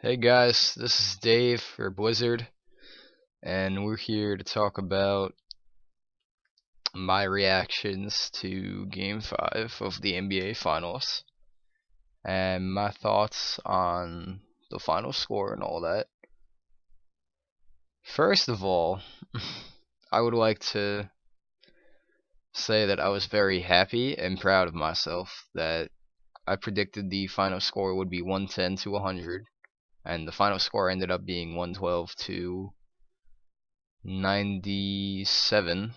Hey guys, this is Dave for Blizzard, and we're here to talk about my reactions to Game 5 of the NBA Finals and my thoughts on the final score and all that. First of all, I would like to say that I was very happy and proud of myself that I predicted the final score would be 110 to 100, and the final score ended up being 112 to 97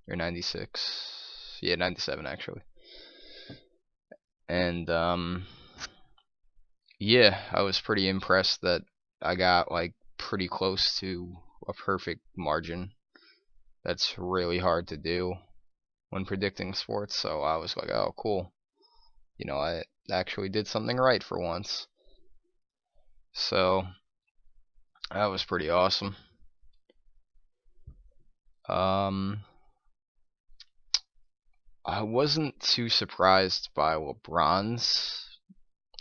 or 96. Yeah, 97 actually. And yeah, I was pretty impressed that I got like pretty close to a perfect margin. That's really hard to do when predicting sports, so I was like, "Oh, cool. I actually did something right for once." So, that was pretty awesome. Um I wasn't too surprised by LeBron's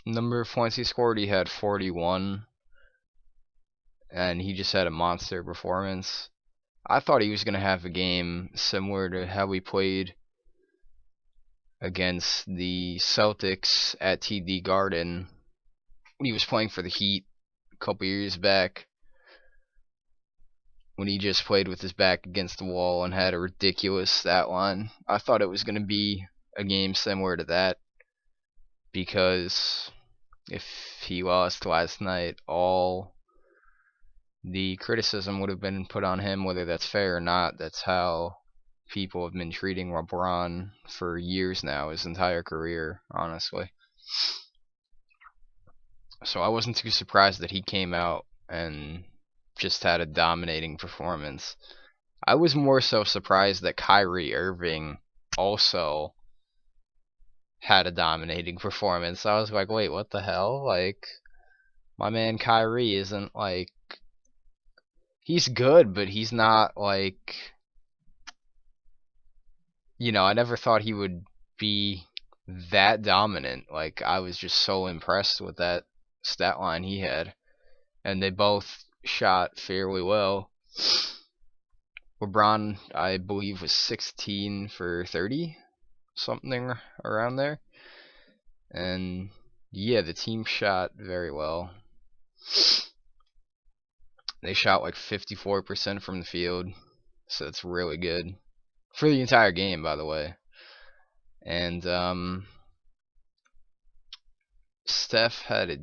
number of points he scored. He had 41, and he just had a monster performance. I thought he was going to have a game similar to how he played against the Celtics at TD Garden when he was playing for the Heat a couple years back, when he just played with his back against the wall and had a ridiculous stat line. I thought it was going to be a game similar to that, because if he lost last night, all the criticism would have been put on him, whether that's fair or not. That's how people have been treating LeBron for years now, his entire career, honestly. So I wasn't too surprised that he came out and just had a dominating performance. I was more so surprised that Kyrie Irving also had a dominating performance. I was like, wait, what the hell? Like, my man Kyrie isn't like, he's good, but he's not like, I never thought he would be that dominant. Like, I was just so impressed with that stat line he had. And they both shot fairly well. LeBron, I believe, was 16 for 30, something around there. And yeah, the team shot very well. They shot like 54% from the field, so that's really good for the entire game, by the way. And Steph had a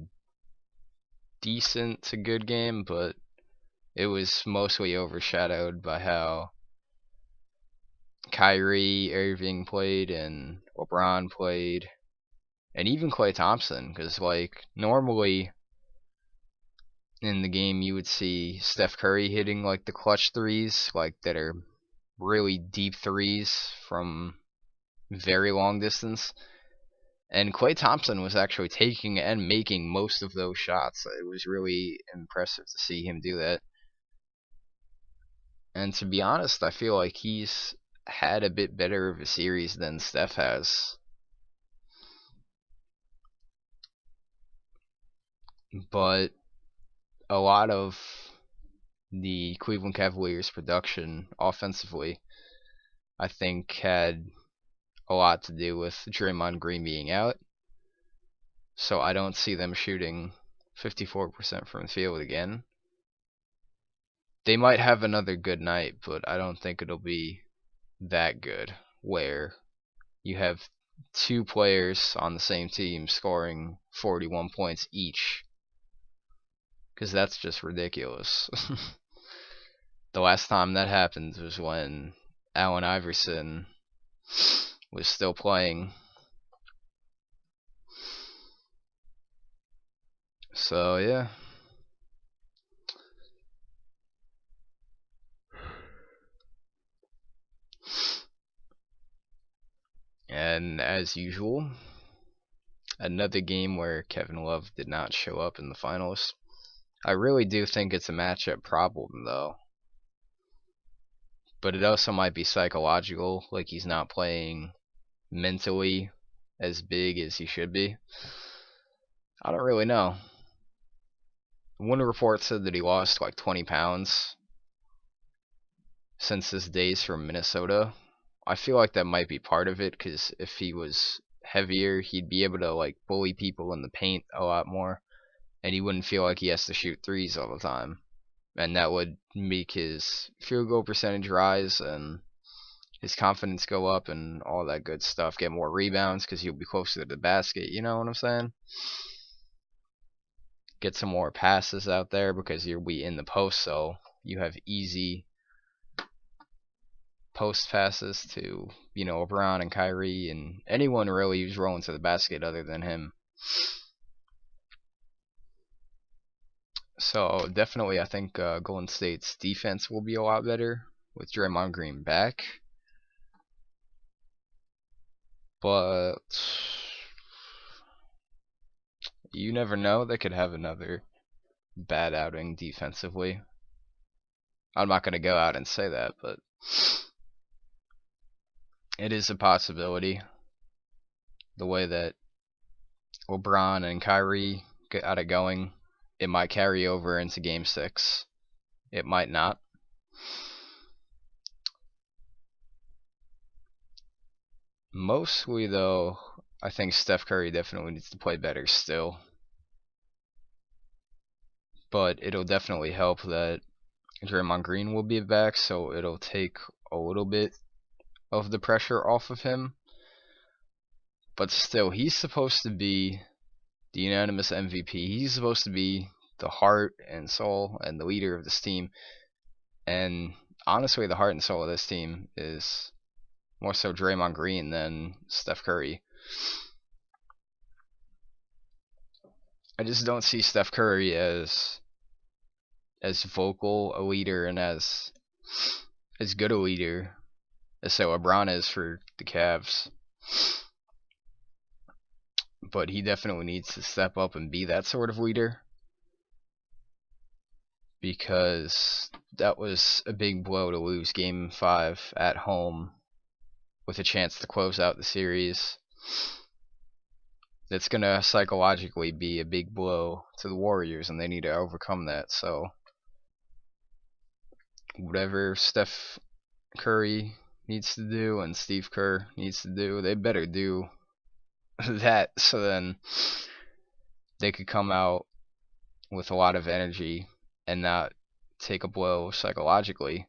decent to good game, but it was mostly overshadowed by how Kyrie Irving played and LeBron played, and even Klay Thompson. Because like normally in the game you would see Steph Curry hitting like the clutch threes, like that are really deep threes from very long distance. And Klay Thompson was actually taking and making most of those shots. It was really impressive to see him do that. And to be honest, I feel like he's had a bit better of a series than Steph has. But a lot of the Cleveland Cavaliers' production offensively, I think, had a lot to do with Draymond Green being out. So I don't see them shooting 54% from the field again. They might have another good night, but I don't think it'll be that good, where you have two players on the same team scoring 41 points each, because that's just ridiculous. The last time that happened was when Allen Iverson was still playing. So yeah. And as usual, another game where Kevin Love did not show up in the finals. I really do think it's a matchup problem, though. But it also might be psychological, like he's not playing mentally as big as he should be. I don't really know. one report said that he lost like 20 pounds since his days from Minnesota. I feel like that might be part of it, because if he was heavier, he'd be able to like bully people in the paint a lot more, and he wouldn't feel like he has to shoot threes all the time, and that would make his field goal percentage rise and his confidence go up and all that good stuff. Get more rebounds because he'll be closer to the basket. You know what I'm saying? Get some more passes out there because you'll be in the post, so you have easy post passes to, LeBron and Kyrie and anyone really who's rolling to the basket other than him. So definitely, I think Golden State's defense will be a lot better with Draymond Green back. But you never know, they could have another bad outing defensively. I'm not going to go out and say that, but it is a possibility. The way that LeBron and Kyrie got it going, it might carry over into Game 6. It might not. Mostly, though, I think Steph Curry definitely needs to play better still. But it'll definitely help that Draymond Green will be back, so it'll take a little bit of the pressure off of him. But still, he's supposed to be the unanimous MVP. He's supposed to be the heart and soul and the leader of this team. And honestly, the heart and soul of this team is more so Draymond Green than Steph Curry. I just don't see Steph Curry as vocal a leader and as good a leader as say LeBron is for the Cavs. But he definitely needs to step up and be that sort of leader, because that was a big blow to lose Game 5 at home with a chance to close out the series. It's going to psychologically be a big blow to the Warriors, and they need to overcome that. So whatever Steph Curry needs to do and Steve Kerr needs to do, they better do that, so then they could come out with a lot of energy and not take a blow psychologically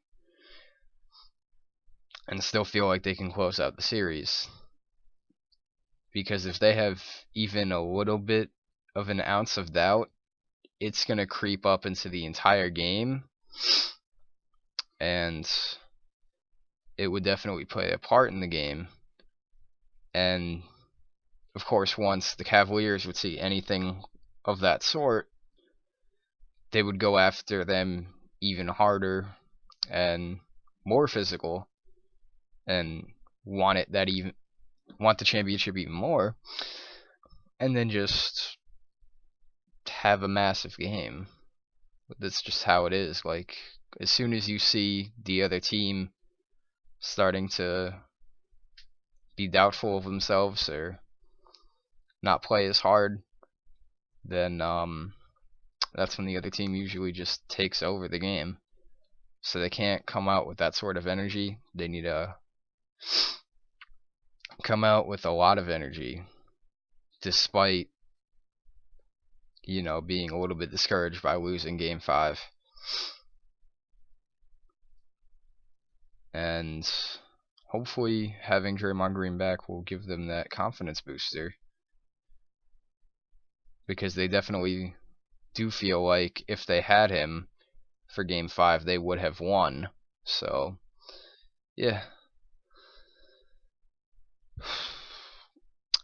and still feel like they can close out the series. Because if they have even a little bit of an ounce of doubt, it's going to creep up into the entire game, and it would definitely play a part in the game. And of course, once the Cavaliers would see anything of that sort, they would go after them even harder and more physical and want the championship even more, and then just have a massive game. That's just how it is. Like, as soon as you see the other team starting to be doubtful of themselves or not play as hard, then that's when the other team usually just takes over the game. So they can't come out with that sort of energy. They need to come out with a lot of energy, despite being a little bit discouraged by losing Game 5. And hopefully having Draymond Green back will give them that confidence booster, because they definitely do feel like if they had him for Game 5, they would have won. So, yeah.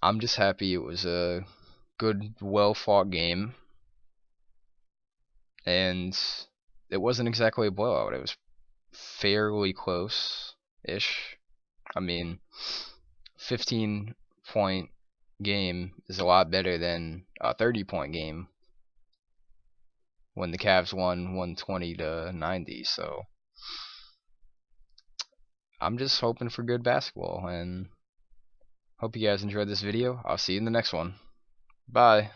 I'm just happy it was a good, well-fought game. And it wasn't exactly a blowout. It was fairly close-ish. I mean, 15-point game is a lot better than a 30-point game when the Cavs won 120-90. So I'm just hoping for good basketball, and hope you guys enjoyed this video. I'll see you in the next one. Bye.